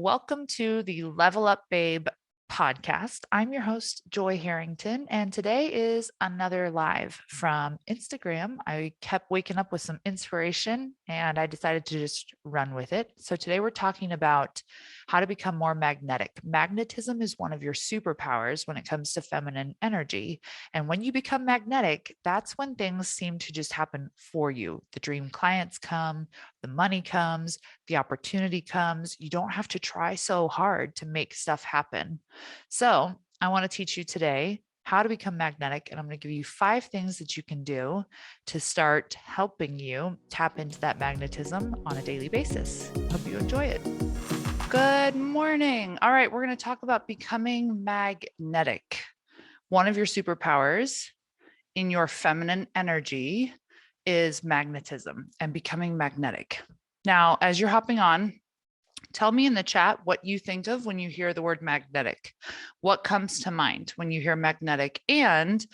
Welcome to the Level Up Babe podcast. I'm your host, Joy Harrington, and today is another live from Instagram. I kept waking up with some inspiration and I decided to just run with it. So today we're talking about how to become more magnetic. Magnetism is one of your superpowers when it comes to feminine energy. And when you become magnetic, that's when things seem to just happen for you. The dream clients come, the money comes, the opportunity comes. You don't have to try so hard to make stuff happen. So, I want to teach you today how to become magnetic, and I'm going to give you 5 things that you can do to start helping you tap into that magnetism on a daily basis. Hope you enjoy it. Good morning. All right, we're going to talk about becoming magnetic. One of your superpowers in your feminine energy is magnetism and becoming magnetic. Now, as you're hopping on, tell me in the chat what you think of when you hear the word magnetic. What comes to mind when you hear magnetic? And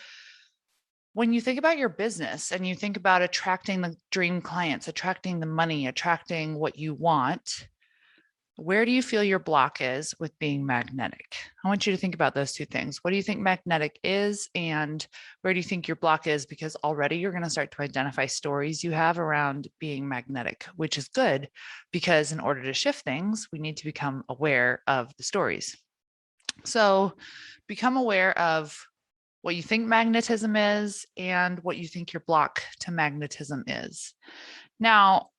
when you think about your business and you think about attracting the dream clients, attracting the money, attracting what you want, where do you feel your block is with being magnetic? I want you to think about those 2 things. What do you think magnetic is? And where do you think your block is? Because already you're going to start to identify stories you have around being magnetic, which is good because in order to shift things, we need to become aware of the stories. So become aware of what you think magnetism is and what you think your block to magnetism is. Now,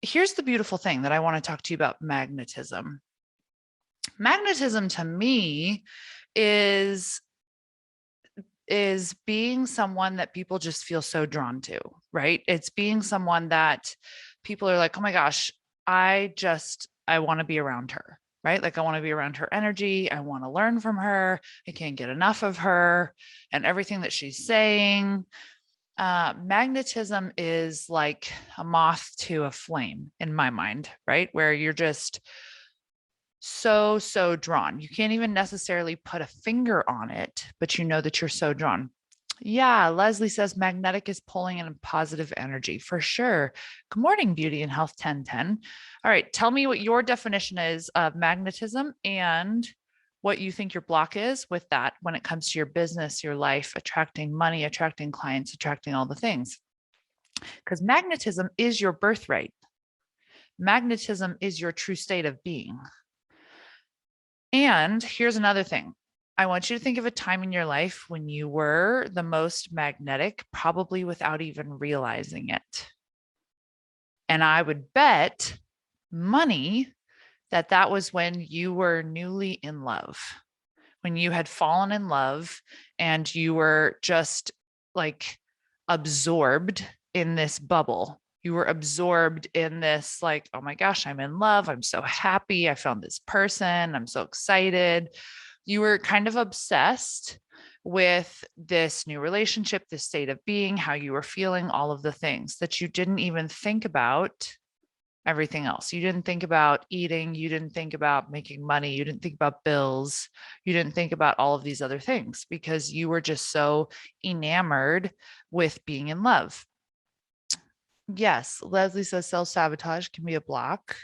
here's the beautiful thing that I want to talk to you about magnetism. Magnetism to me is being someone that people just feel so drawn to, right? It's being someone that people are like, oh my gosh, I want to be around her, right? Like I want to be around her energy. I want to learn from her. I can't get enough of her and everything that she's saying. Magnetism is like a moth to a flame in my mind, right? Where you're just so drawn. You can't even necessarily put a finger on it, but you know that you're so drawn. Yeah, Leslie says magnetic is pulling in positive energy for sure. Good morning, Beauty and Health 1010. All right, tell me what your definition is of magnetism and what you think your block is with that when it comes to your business, your life, attracting money, attracting clients, attracting all the things. Because magnetism is your birthright. Magnetism is your true state of being. And here's another thing. I want you to think of a time in your life when you were the most magnetic, probably without even realizing it. And I would bet money that was when you were newly in love, when you had fallen in love and you were just like absorbed in this bubble. You were absorbed in this, like, oh my gosh, I'm in love. I'm so happy. I found this person. I'm so excited. You were kind of obsessed with this new relationship, this state of being, how you were feeling, all of the things that you didn't even think about everything else. You didn't think about eating. You didn't think about making money. You didn't think about bills. You didn't think about all of these other things because you were just so enamored with being in love. Yes, Leslie says self-sabotage can be a block.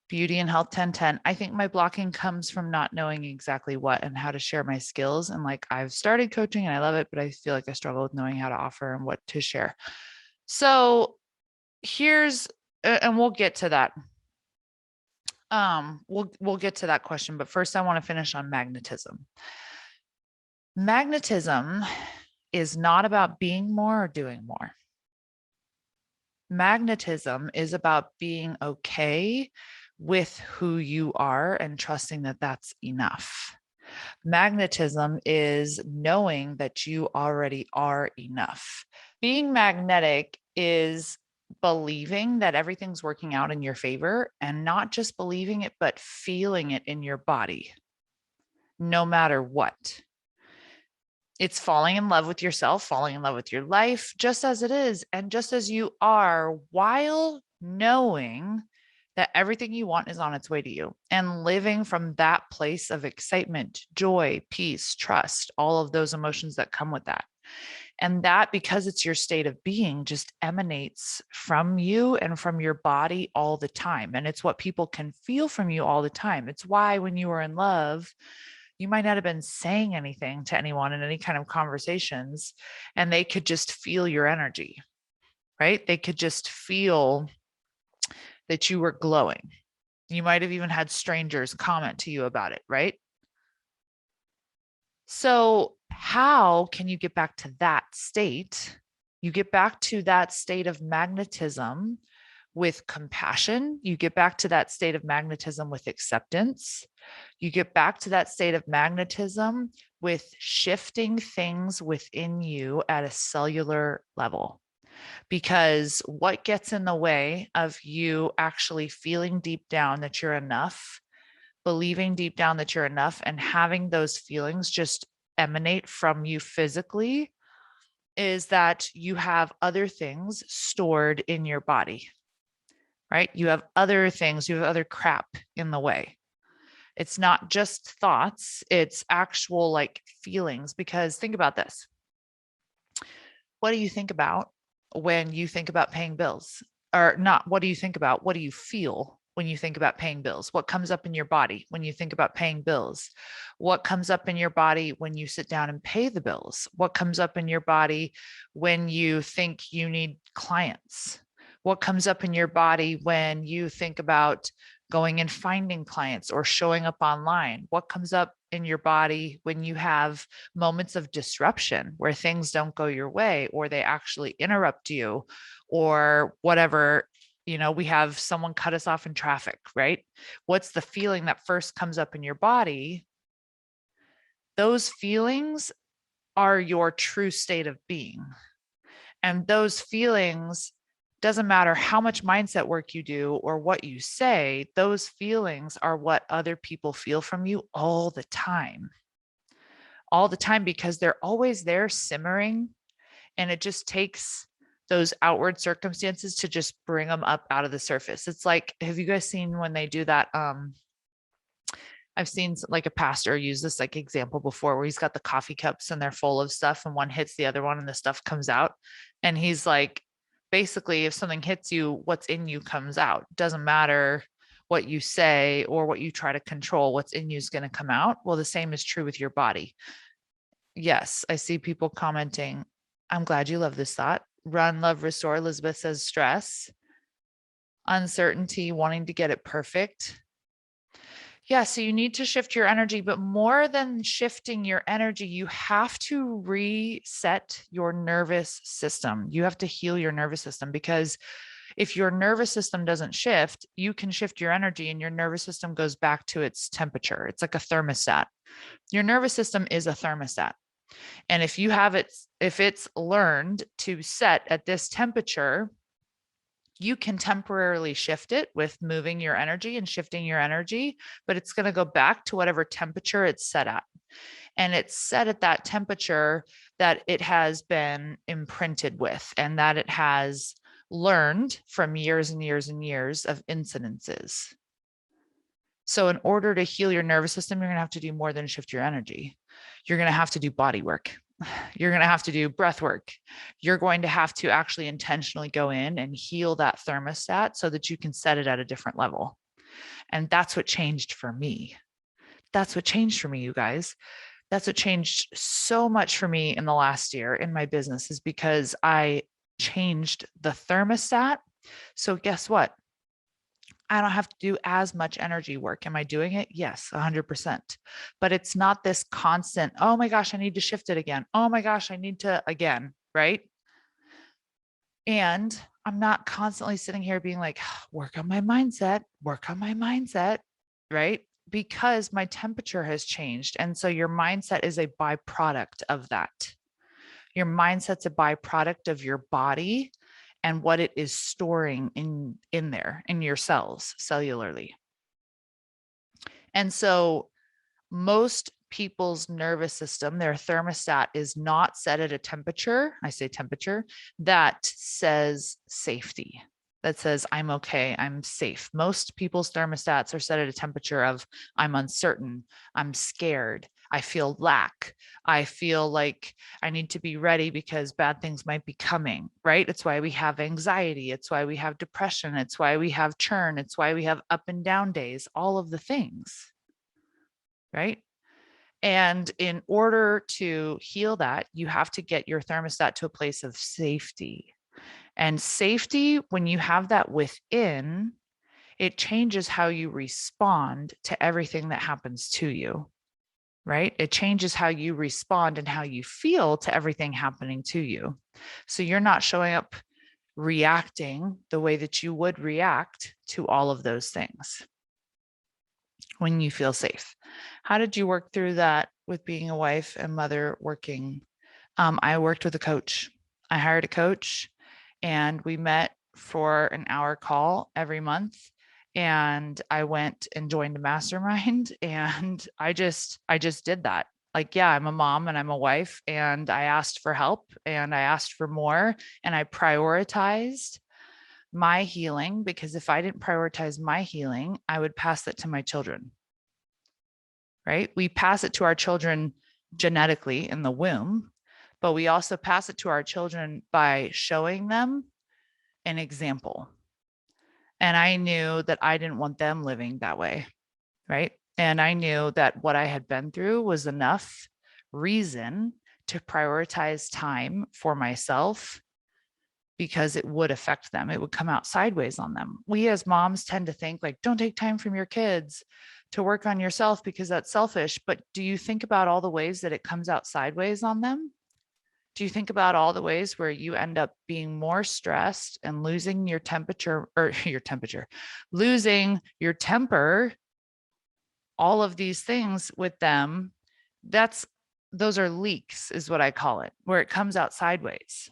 Beauty and Health 1010. I think my blocking comes from not knowing exactly what and how to share my skills. And like I've started coaching and I love it, but I feel like I struggle with knowing how to offer and what to share. So here's, and we'll get to that. We'll get to that question, but first I want to finish on magnetism. Magnetism is not about being more or doing more. Magnetism is about being okay with who you are and trusting that that's enough. Magnetism is knowing that you already are enough. Being magnetic is believing that everything's working out in your favor and not just believing it, but feeling it in your body, no matter what. It's falling in love with yourself, falling in love with your life, just as it is, and just as you are, while knowing that everything you want is on its way to you and living from that place of excitement, joy, peace, trust, all of those emotions that come with that. And that, because it's your state of being, just emanates from you and from your body all the time. And it's what people can feel from you all the time. It's why when you were in love, you might not have been saying anything to anyone in any kind of conversations, and they could just feel your energy, right? They could just feel that you were glowing. You might have even had strangers comment to you about it, right? So, how can you get back to that state? You get back to that state of magnetism with compassion. You get back to that state of magnetism with acceptance. You get back to that state of magnetism with shifting things within you at a cellular level. Because what gets in the way of you actually feeling deep down that you're enough, believing deep down that you're enough, and having those feelings just emanate from you physically is that you have other things stored in your body, right? You have other things, you have other crap in the way. It's not just thoughts, it's actual like feelings. Because think about this. What do you think about when you think about paying bills? Or not, what do you think about? What do you feel when you think about paying bills? What comes up in your body when you think about paying bills? What comes up in your body when you sit down and pay the bills? What comes up in your body when you think you need clients? What comes up in your body when you think about going and finding clients or showing up online? What comes up in your body when you have moments of disruption where things don't go your way or they actually interrupt you or whatever? We have someone cut us off in traffic, right? What's the feeling that first comes up in your body? Those feelings are your true state of being. And those feelings, doesn't matter how much mindset work you do or what you say, those feelings are what other people feel from you all the time. All the time, because they're always there simmering. And it just takes those outward circumstances to just bring them up out of the surface. It's like, have you guys seen when they do that? I've seen like a pastor use this like example before where he's got the coffee cups and they're full of stuff and one hits the other one and the stuff comes out. And he's like, basically, if something hits you, what's in you comes out. Doesn't matter what you say or what you try to control, what's in you is going to come out. Well, the same is true with your body. Yes, I see people commenting. I'm glad you love this thought. Run, love, restore. Elizabeth says stress, uncertainty, wanting to get it perfect. Yeah, so you need to shift your energy, but more than shifting your energy, you have to reset your nervous system. You have to heal your nervous system, because if your nervous system doesn't shift, you can shift your energy and your nervous system goes back to its temperature. It's like a thermostat. Your nervous system is a thermostat. And if it's learned to set at this temperature, you can temporarily shift it with moving your energy and shifting your energy, but it's going to go back to whatever temperature it's set at. And it's set at that temperature that it has been imprinted with and that it has learned from years and years and years of incidences. So in order to heal your nervous system, you're going to have to do more than shift your energy. You're going to have to do body work. You're going to have to do breath work. You're going to have to actually intentionally go in and heal that thermostat so that you can set it at a different level. And that's what changed for me. That's what changed for me, you guys. That's what changed so much for me in the last year in my business, is because I changed the thermostat. So guess what? I don't have to do as much energy work. Am I doing it? Yes, 100%. But it's not this constant, oh my gosh, I need to shift it again. Oh my gosh, I need to again, right? And I'm not constantly sitting here being like, work on my mindset, right? Because my temperature has changed. And so your mindset is a byproduct of that. Your mindset's a byproduct of your body and what it is storing in there in your cells cellularly. And so most people's nervous system, their thermostat is not set at a temperature, I say temperature, that says safety, that says I'm okay, I'm safe. Most people's thermostats are set at a temperature of I'm uncertain, I'm scared, I feel lack. I feel like I need to be ready because bad things might be coming, right? It's why we have anxiety. It's why we have depression. It's why we have churn. It's why we have up and down days, all of the things, right? And in order to heal that, you have to get your thermostat to a place of safety. And safety, when you have that within, it changes how you respond to everything that happens to you, right? It changes how you respond and how you feel to everything happening to you. So you're not showing up reacting the way that you would react to all of those things when you feel safe. How did you work through that with being a wife and mother working? I worked with a coach. I hired a coach and we met for an hour call every month. And I went and joined a mastermind and I just did that. Like, yeah, I'm a mom and I'm a wife and I asked for help and I asked for more and I prioritized my healing because if I didn't prioritize my healing, I would pass that to my children, right? We pass it to our children genetically in the womb, but we also pass it to our children by showing them an example. And I knew that I didn't want them living that way, right? And I knew that what I had been through was enough reason to prioritize time for myself because it would affect them. It would come out sideways on them. We as moms tend to think like, don't take time from your kids to work on yourself because that's selfish. But do you think about all the ways that it comes out sideways on them? Do you think about all the ways where you end up being more stressed and losing your temperature or losing your temper, all of these things with them? Those are leaks, is what I call it, where it comes out sideways.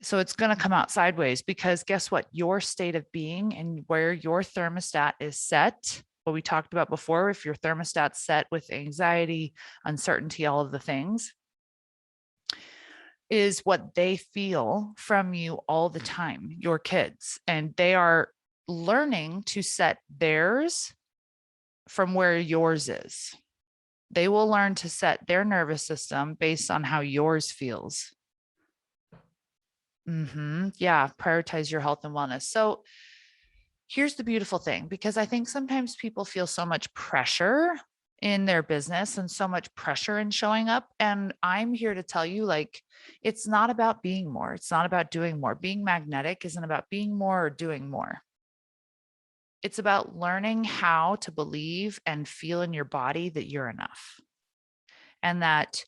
So it's going to come out sideways because guess what? Your state of being and where your thermostat is set, what we talked about before, if your thermostat's set with anxiety, uncertainty, all of the things, is what they feel from you all the time, your kids. And they are learning to set theirs from where yours is. They will learn to set their nervous system based on how yours feels. Yeah, prioritize your health and wellness. So here's the beautiful thing, because I think sometimes people feel so much pressure in their business and so much pressure in showing up. And I'm here to tell you, like, it's not about being more. It's not about doing more. Being magnetic isn't about being more or doing more. It's about learning how to believe and feel in your body that you're enough and that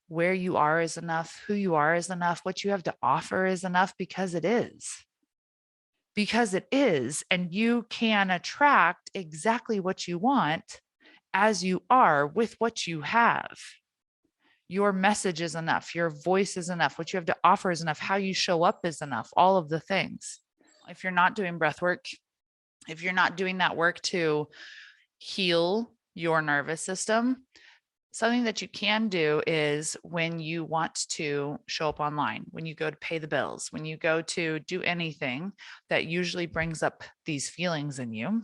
where you are is enough, who you are is enough, what you have to offer is enough because it is. Because it is, and you can attract exactly what you want as you are with what you have. Your message is enough. Your voice is enough. What you have to offer is enough. How you show up is enough. All of the things. If you're not doing breath work, if you're not doing that work to heal your nervous system, something that you can do is when you want to show up online, when you go to pay the bills, when you go to do anything that usually brings up these feelings in you,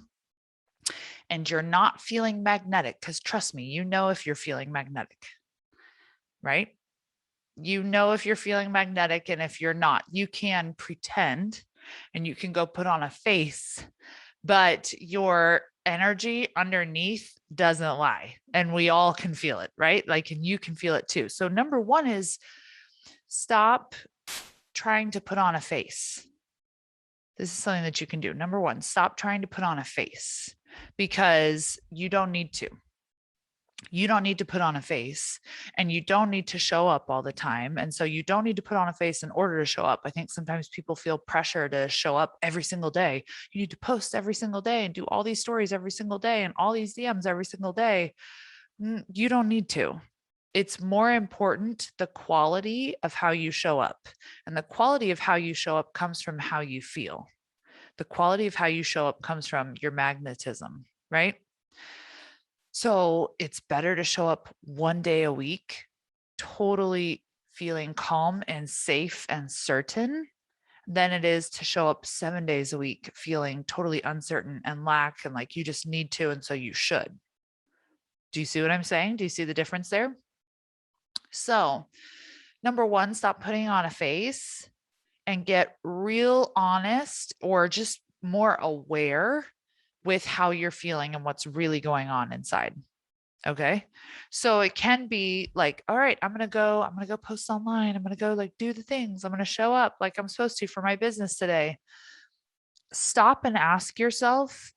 and you're not feeling magnetic, because trust me, you know if you're feeling magnetic, right? You know if you're feeling magnetic, and if you're not, you can pretend and you can go put on a face, but your energy underneath doesn't lie. And we all can feel it, right? Like, and you can feel it too. So, number one is stop trying to put on a face. This is something that you can do. Number one, stop trying to put on a face because you don't need to. You don't need to put on a face and you don't need to show up all the time. And so you don't need to put on a face in order to show up. I think sometimes people feel pressure to show up every single day. You need to post every single day and do all these stories every single day and all these DMs every single day. You don't need to. It's more important the quality of how you show up. And the quality of how you show up comes from how you feel. The quality of how you show up comes from your magnetism, right? So it's better to show up one day a week, totally feeling calm and safe and certain, than it is to show up 7 days a week, feeling totally uncertain and lack and like you just need to. And so you should. Do you see what I'm saying? Do you see the difference there? So, number one, stop putting on a face and get real honest or just more aware with how you're feeling and what's really going on inside. Okay. So it can be like, all right, I'm going to go post online. I'm going to go like do the things. I'm going to show up like I'm supposed to for my business today. Stop and ask yourself,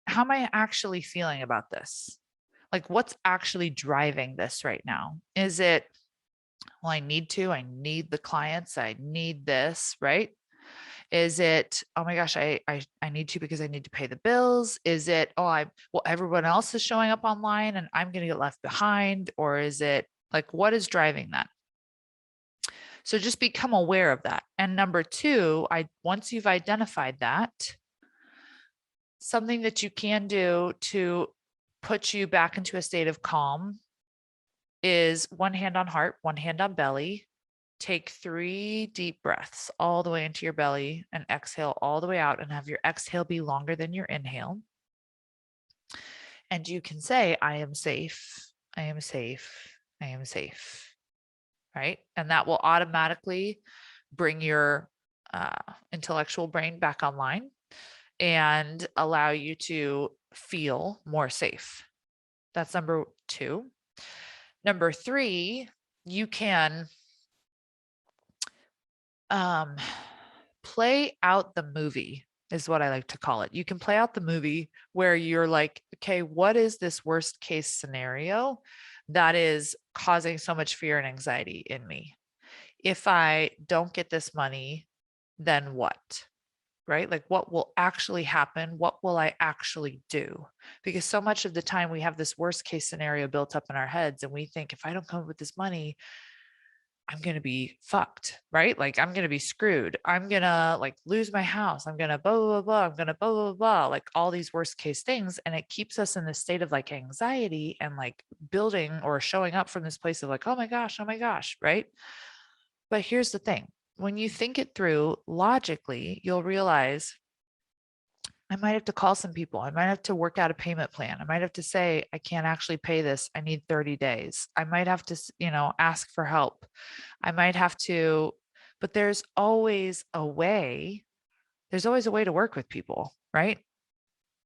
how am I actually feeling about this? Like, what's actually driving this right now? Is it, well, I need the clients, I need this, right? Is it, oh my gosh, I need to because I need to pay the bills? Is it, well, everyone else is showing up online and I'm going to get left behind? Or is it like, what is driving that? So just become aware of that. And number two, once you've identified that, something that you can do to put you back into a state of calm is one hand on heart, one hand on belly. Take 3 deep breaths all the way into your belly and exhale all the way out, and have your exhale be longer than your inhale. And you can say, I am safe. I am safe. I am safe. Right. And that will automatically bring your intellectual brain back online and allow you to feel more safe. That's number two. Number three, you can play out the movie is what I like to call it. You can play out the movie where you're like, okay, what is this worst case scenario that is causing so much fear and anxiety in me? If I don't get this money, then what? Right? Like, what will actually happen? What will I actually do? Because so much of the time we have this worst case scenario built up in our heads, and we think, if I don't come up with this money, I'm going to be fucked, right? Like, I'm going to be screwed. I'm going to like lose my house. I'm going to blah, blah, blah. I'm going to blah, blah, blah, like all these worst case things. And it keeps us in this state of like anxiety and like building or showing up from this place of like, oh my gosh, right? But here's the thing. When you think it through logically, you'll realize, I might have to call some people. I might have to work out a payment plan. I might have to say, I can't actually pay this. I need 30 days. I might have to, ask for help. I might have to, but there's always a way. There's always a way to work with people, right?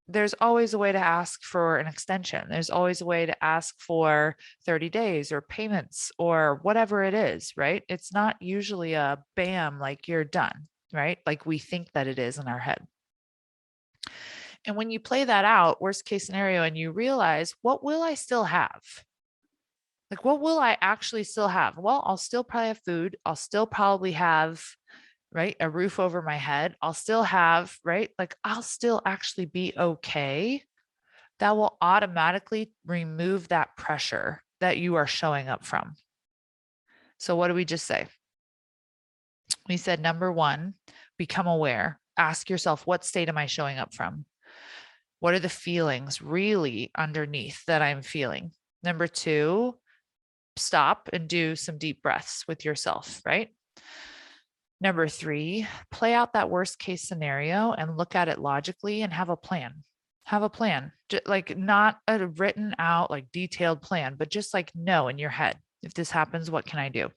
There's always a way to ask for an extension. There's always a way to ask for 30 days or payments or whatever it is, right? It's not usually a bam, like you're done, right? Like we think that it is in our head. And when you play that out, worst case scenario, and you realize, what will I still have? Like, what will I actually still have? Well, I'll still probably have food. I'll still probably have, right, a roof over my head. I'll still have, right, like I'll still actually be okay. That will automatically remove that pressure that you are showing up from. So what do we just say? We said, number one, become aware. Ask yourself, what state am I showing up from? What are the feelings really underneath that I'm feeling? Number two, stop and do some deep breaths with yourself, right? Number three, play out that worst case scenario and look at it logically and have a plan. Have a plan, like not a written out, like detailed plan, but just like know in your head, if this happens, what can I do?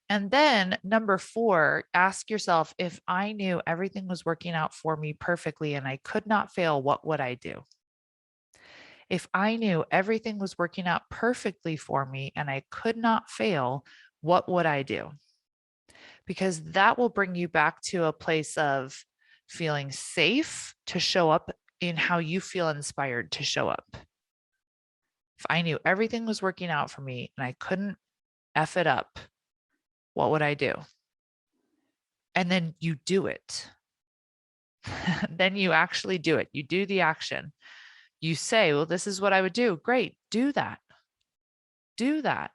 And then number four, ask yourself, if I knew everything was working out for me perfectly and I could not fail, what would I do? If I knew everything was working out perfectly for me and I could not fail, what would I do? Because that will bring you back to a place of feeling safe to show up in how you feel inspired to show up. If I knew everything was working out for me and I couldn't F it up, what would I do? And then you do it. Then you actually do it. You do the action. You say, well, this is what I would do. Great. Do that. Do that.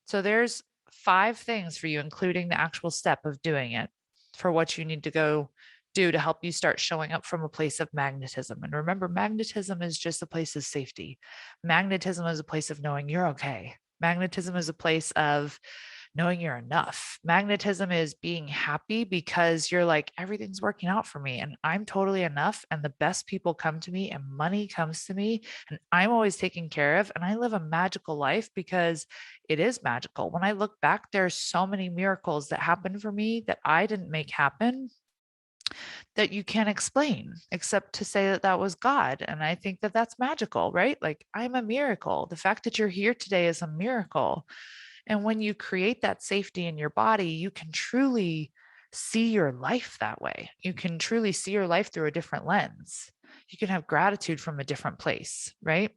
So there's 5 things for you, including the actual step of doing it, for what you need to go do to help you start showing up from a place of magnetism. And remember, magnetism is just a place of safety. Magnetism is a place of knowing you're okay. Magnetism is a place of knowing you're enough. Magnetism is being happy because you're like, everything's working out for me and I'm totally enough. And the best people come to me and money comes to me and I'm always taken care of. And I live a magical life because it is magical. When I look back, there's so many miracles that happened for me that I didn't make happen that you can't explain except to say that that was God. And I think that that's magical, right? Like I'm a miracle. The fact that you're here today is a miracle. And when you create that safety in your body, you can truly see your life that way. You can truly see your life through a different lens. You can have gratitude from a different place, right?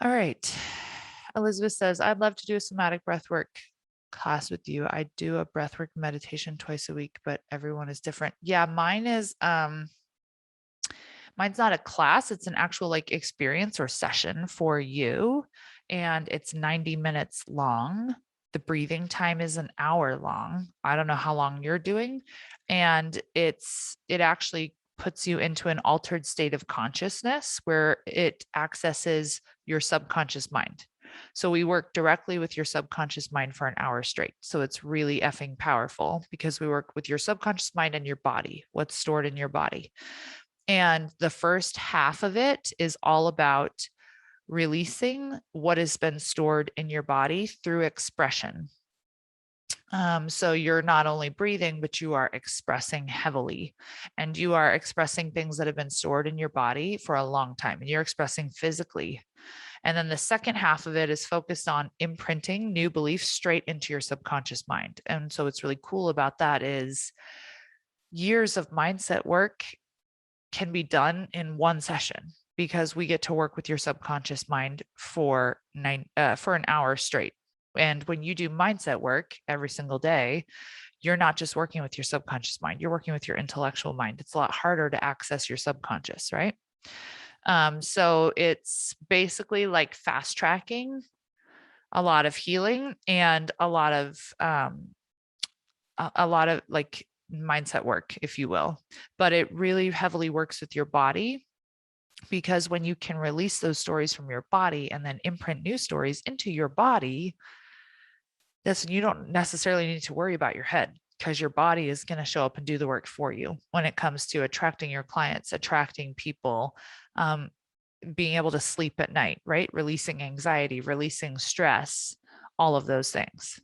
All right. Elizabeth says, I'd love to do a somatic breathwork class with you. I do a breathwork meditation twice a week, but everyone is different. Yeah, mine's not a class, it's an actual like experience or session for you. And it's 90 minutes long. The breathing time is an hour long. I don't know how long you're doing. And it actually puts you into an altered state of consciousness where it accesses your subconscious mind. So we work directly with your subconscious mind for an hour straight. So it's really effing powerful because we work with your subconscious mind and your body, what's stored in your body. And the first half of it is all about releasing what has been stored in your body through expression. So you're not only breathing, but you are expressing heavily and you are expressing things that have been stored in your body for a long time and you're expressing physically. And then the second half of it is focused on imprinting new beliefs straight into your subconscious mind. And so what's really cool about that is years of mindset work can be done in one session because we get to work with your subconscious mind for an hour straight. And when you do mindset work every single day, you're not just working with your subconscious mind, you're working with your intellectual mind. It's a lot harder to access your subconscious, right? So it's basically like fast tracking a lot of healing and a lot of like mindset work, if you will. But it really heavily works with your body because when you can release those stories from your body and then imprint new stories into your body, you don't necessarily need to worry about your head because your body is going to show up and do the work for you when it comes to attracting your clients, attracting people, being able to sleep at night, right? Releasing anxiety, releasing stress, all of those things.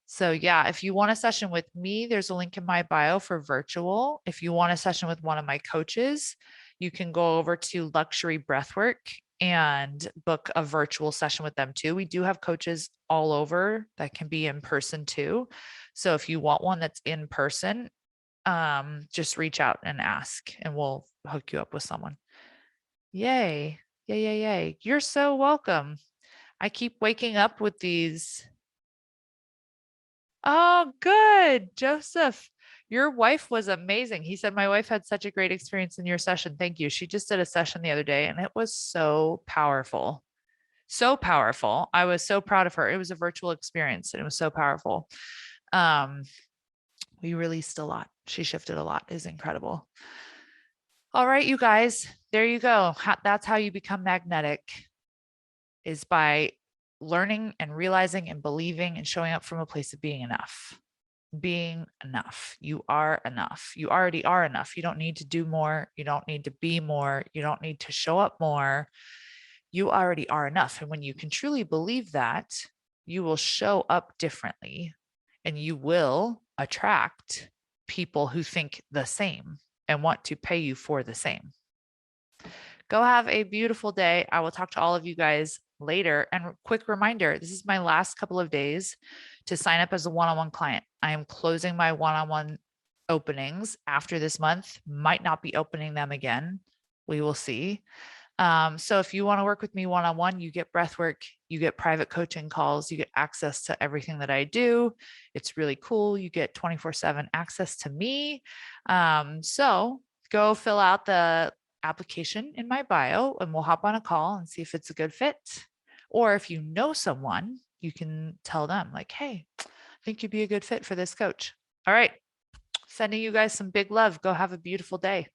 So yeah, if you want a session with me, there's a link in my bio for virtual. If you want a session with one of my coaches, you can go over to Luxury Breathwork and book a virtual session with them too. We do have coaches all over that can be in person too. So if you want one that's in person, just reach out and ask and we'll hook you up with someone. Yay. Yay, yay, yay. You're so welcome. I keep waking up with these. Oh, good. Joseph, your wife was amazing. He said, my wife had such a great experience in your session. Thank you. She just did a session the other day and it was so powerful. So powerful. I was so proud of her. It was a virtual experience and it was so powerful. Um, we released a lot. She shifted a lot. Is incredible. All right, you guys, there you go. That's how you become magnetic, is by learning and realizing and believing and showing up from a place of being enough. Being enough. You are enough. You already are enough. You don't need to do more. You don't need to be more. You don't need to show up more. You already are enough. And when you can truly believe that, you will show up differently and you will attract people who think the same and want to pay you for the same. Go have a beautiful day. I will talk to all of you guys later. And quick reminder, this is my last couple of days to sign up as a one-on-one client. I am closing my one-on-one openings after this month. Might not be opening them again. We will see. So if you want to work with me one-on-one, you get breath work, you get private coaching calls, you get access to everything that I do. It's really cool. You get 24/7 access to me. So go fill out the application in my bio and we'll hop on a call and see if it's a good fit. Or if you know someone, you can tell them like, hey, I think you'd be a good fit for this coach. All right. Sending you guys some big love. Go have a beautiful day.